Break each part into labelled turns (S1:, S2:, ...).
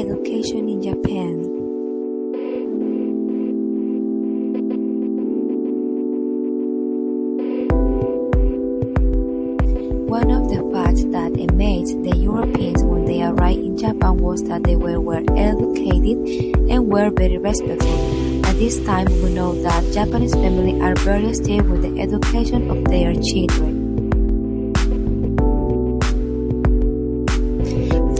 S1: education in Japan. One of the facts that amazed the Europeans when they arrived in Japan was that they were well educated and were very respectful. At this time, we know that Japanese families are very strict with the education of their children.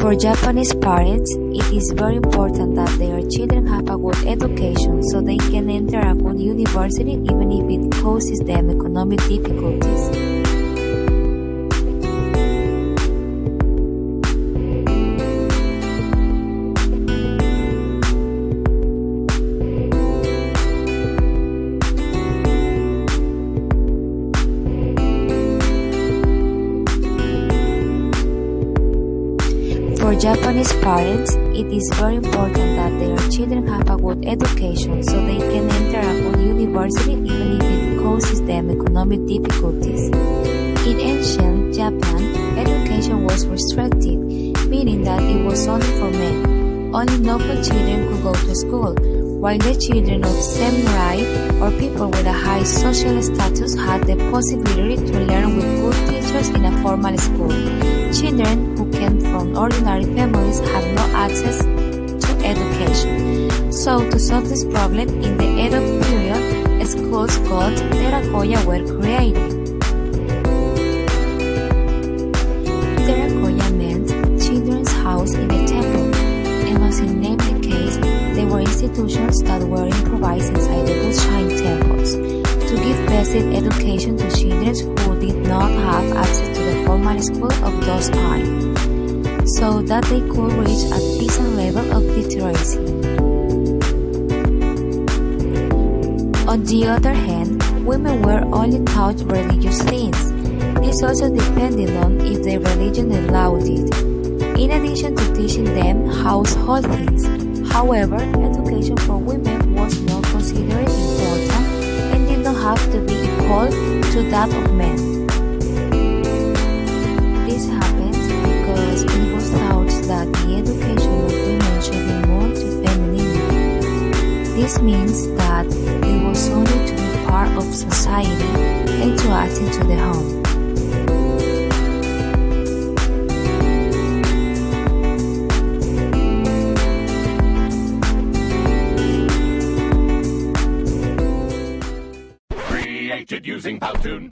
S1: For Japanese parents, it is very important that their children have a good education so they can enter a good university even if it causes them economic difficulties. For Japanese parents, it is very important that their children have a good education so they can enter a good university even if it causes them economic difficulties. In ancient Japan, education was restricted, meaning that it was only for men. Only noble children could go to school, while the children of samurai or people with a high social status had the possibility to learn with good teachers in a formal school. Children who came from ordinary families had no access to education. So, to solve this problem, in the Edo period, schools called Terakoya were created. Terakoya meant children's house in a temple, and as in name the case, they were institutions that were improvised inside the Bushin temples to give basic education to children who did not have access to the formal school of those times, so that they could reach a decent level of literacy. On the other hand, women were only taught religious things. This also depended on if their religion allowed it, in addition to teaching them household things. However, education for women was not considered important and did not have to be equal to that of men. This happened because it was thought that the education of women should be more to femininity. This means that it was only to be part of society and to act into the home.
S2: Created using Powtoon.